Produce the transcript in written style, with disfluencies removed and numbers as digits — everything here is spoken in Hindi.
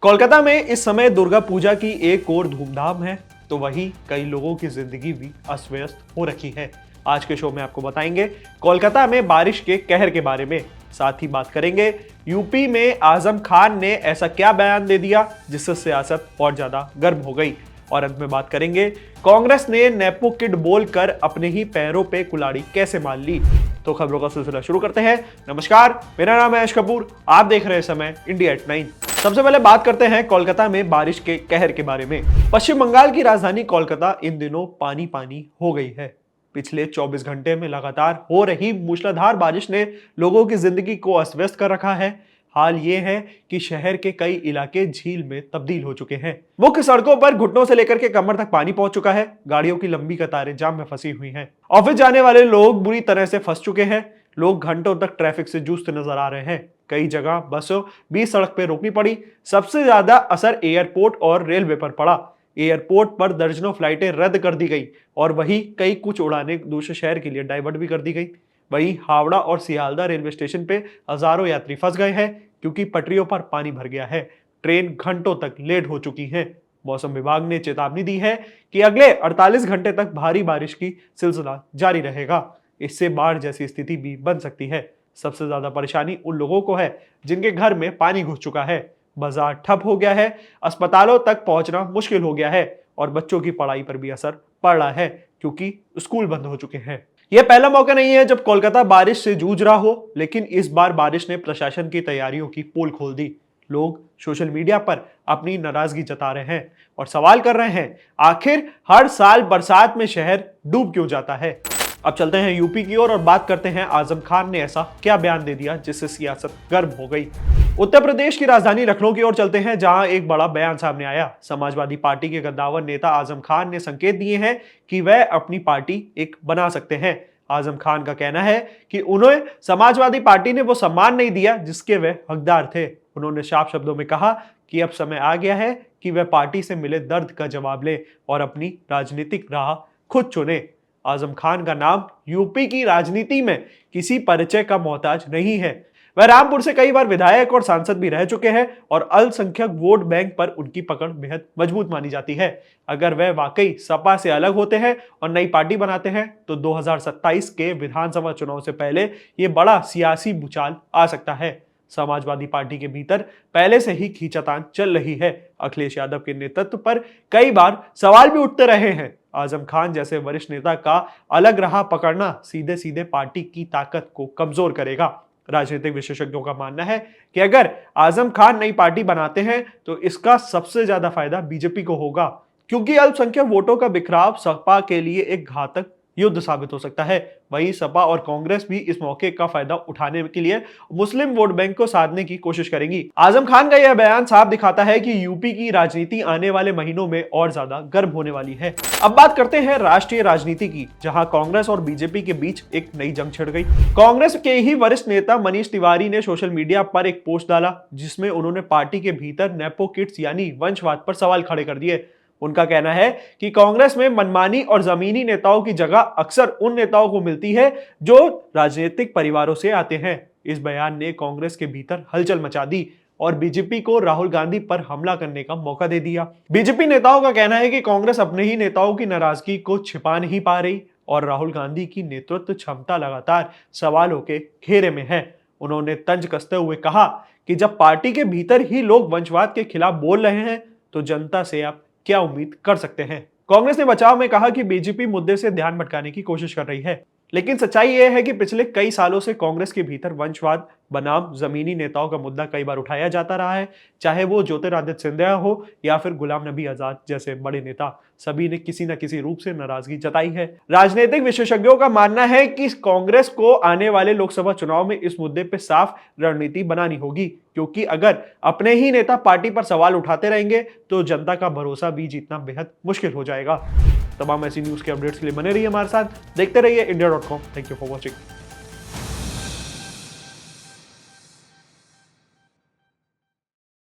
कोलकाता में इस समय दुर्गा पूजा की एक और धूमधाम है, तो वहीं कई लोगों की जिंदगी भी अस्त व्यस्त हो रखी है। आज के शो में आपको बताएंगे कोलकाता में बारिश के कहर के बारे में। साथ ही बात करेंगे यूपी में आजम खान ने ऐसा क्या बयान दे दिया जिससे सियासत और ज्यादा गर्म हो गई। और अंत में बात करेंगे कांग्रेस ने नेपो किड बोलकर अपने ही पैरों पे कुल्हाड़ी कैसे मार ली। तो खबरों का सिलसिला शुरू करते हैं। नमस्कार, मेरा नाम है यश कपूर, आप देख रहे हैं समय इंडिया एट 9। सबसे पहले बात करते हैं कोलकाता में बारिश के कहर के बारे में। पश्चिम बंगाल की राजधानी कोलकाता इन दिनों पानी पानी हो गई है। पिछले 24 घंटे में लगातार हो रही मूसलाधार बारिश ने लोगों की जिंदगी को अस्त व्यस्त कर रखा है। हाल ये है कि शहर के कई इलाके झील में तब्दील हो चुके हैं। मुख्य सड़कों पर घुटनों से लेकर के कमर तक पानी पहुंच चुका है। गाड़ियों की लंबी कतारें जाम में फंसी हुई हैं। ऑफिस जाने वाले लोग बुरी तरह से फंस चुके हैं। लोग घंटों तक ट्रैफिक से जूझते नजर आ रहे हैं। कई जगह बसों बीच सड़क पर रोकनी पड़ी। सबसे ज्यादा असर एयरपोर्ट और रेलवे पर पड़ा। एयरपोर्ट पर दर्जनों फ्लाइटें रद्द कर दी गई और वहीं कई कुछ उड़ानें दूसरे शहर के लिए डाइवर्ट भी कर दी गई। वहीं हावड़ा और सियालदह रेलवे स्टेशन पे हजारों यात्री फंस गए हैं क्योंकि पटरियों पर पानी भर गया है। ट्रेन घंटों तक लेट हो चुकी है। मौसम विभाग ने चेतावनी दी है कि अगले 48 घंटे तक भारी बारिश की सिलसिला जारी रहेगा। इससे बाढ़ जैसी स्थिति भी बन सकती है। सबसे ज्यादा परेशानी उन लोगों को है जिनके घर में पानी घुस चुका है, बाजार ठप हो गया है, अस्पतालों तक पहुंचना मुश्किल हो गया है और बच्चों की पढ़ाई पर भी असर पड़ रहा है क्योंकि स्कूल बंद हो चुके हैं। यह पहला मौका नहीं है जब कोलकाता बारिश से जूझ रहा हो, लेकिन इस बार बारिश ने प्रशासन की तैयारियों की पोल खोल दी। लोग सोशल मीडिया पर अपनी नाराजगी जता रहे हैं और सवाल कर रहे हैं, आखिर हर साल बरसात में शहर डूब क्यों जाता है। अब चलते हैं यूपी की ओर और बात करते हैं आजम खान ने ऐसा क्या बयान दे दिया जिससे सियासत गर्म हो गई। उत्तर प्रदेश की राजधानी लखनऊ की ओर चलते हैं, जहां एक बड़ा बयान सामने आया। समाजवादी पार्टी के कद्दावर नेता आजम खान ने संकेत दिए हैं कि वह अपनी पार्टी एक बना सकते हैं। आजम खान का कहना है कि उन्हें समाजवादी पार्टी ने वो सम्मान नहीं दिया जिसके वे हकदार थे। उन्होंने साफ शब्दों में कहा कि अब समय आ गया है कि वह पार्टी से मिले दर्द का जवाब ले और अपनी राजनीतिक राह खुद चुने। आजम खान का नाम यूपी की राजनीति में किसी परिचय का मोहताज नहीं है। वह रामपुर से कई बार विधायक और सांसद भी रह चुके हैं और अल्पसंख्यक वोट बैंक पर उनकी पकड़ बेहद मजबूत मानी जाती है। अगर वह वाकई सपा से अलग होते हैं और नई पार्टी बनाते हैं तो 2027 के विधानसभा चुनाव से पहले ये बड़ा सियासी भूचाल आ सकता है। समाजवादी पार्टी के भीतर पहले से ही खींचातान चल रही है। अखिलेश यादव के नेतृत्व पर कई बार सवाल भी उठते रहे हैं। आजम खान जैसे वरिष्ठ नेता का अलग राह पकड़ना सीधे सीधे पार्टी की ताकत को कमजोर करेगा। राजनीतिक विशेषज्ञों का मानना है कि अगर आजम खान नई पार्टी बनाते हैं तो इसका सबसे ज्यादा फायदा बीजेपी को होगा, क्योंकि अल्पसंख्यक वोटों का बिखराव सपा के लिए एक घातक युद्ध साबित हो सकता है। वहीं सपा और कांग्रेस भी इस मौके का फायदा उठाने के लिए मुस्लिम वोट बैंक को साधने की कोशिश करेंगी। आजम खान का यह बयान साफ दिखाता है कि यूपी की राजनीति आने वाले महीनों में और ज्यादा गर्म होने वाली है। अब बात करते हैं राष्ट्रीय राजनीति की, जहां कांग्रेस और बीजेपी के बीच एक नई जंग छिड़ गई। कांग्रेस के ही वरिष्ठ नेता मनीष तिवारी ने सोशल मीडिया पर एक पोस्ट डाला जिसमें उन्होंने पार्टी के भीतर नेपो किड्स यानी वंशवाद पर सवाल खड़े कर दिए। उनका कहना है कि कांग्रेस में मनमानी और जमीनी नेताओं की जगह अक्सर उन नेताओं को मिलती है जो राजनीतिक परिवारों से आते हैं। इस बयान ने कांग्रेस के भीतर हलचल मचा दी और बीजेपी को राहुल गांधी पर हमला करने का मौका दे दिया। बीजेपी नेताओं का कहना है कि कांग्रेस अपने ही नेताओं की नाराजगी को छिपा नहीं पा रही और राहुल गांधी की नेतृत्व क्षमता लगातार सवालों के घेरे में है। उन्होंने तंज कसते हुए कहा कि जब पार्टी के भीतर ही लोग वंशवाद के खिलाफ बोल रहे हैं तो जनता से आप क्या उम्मीद कर सकते हैं। कांग्रेस ने बचाव में कहा कि बीजेपी मुद्दे से ध्यान भटकाने की कोशिश कर रही है, लेकिन सच्चाई यह है कि पिछले कई सालों से कांग्रेस के भीतर वंशवाद बनाम जमीनी नेताओं का मुद्दा कई बार उठाया जाता रहा है। चाहे वो ज्योतिरादित्य सिंधिया हो या फिर गुलाम नबी आजाद जैसे बड़े नेता, सभी ने किसी न किसी रूप से नाराजगी जताई है। राजनीतिक विशेषज्ञों का मानना है कि कांग्रेस को आने वाले लोकसभा चुनाव में इस मुद्दे पर साफ रणनीति बनानी होगी, क्योंकि अगर अपने ही नेता पार्टी पर सवाल उठाते रहेंगे तो जनता का भरोसा भी जीतना बेहद मुश्किल हो जाएगा। तमाम ऐसी न्यूज के अपडेट्स के लिए बने रहिए हमारे साथ, देखते रहिए India.com। Thank you for watching.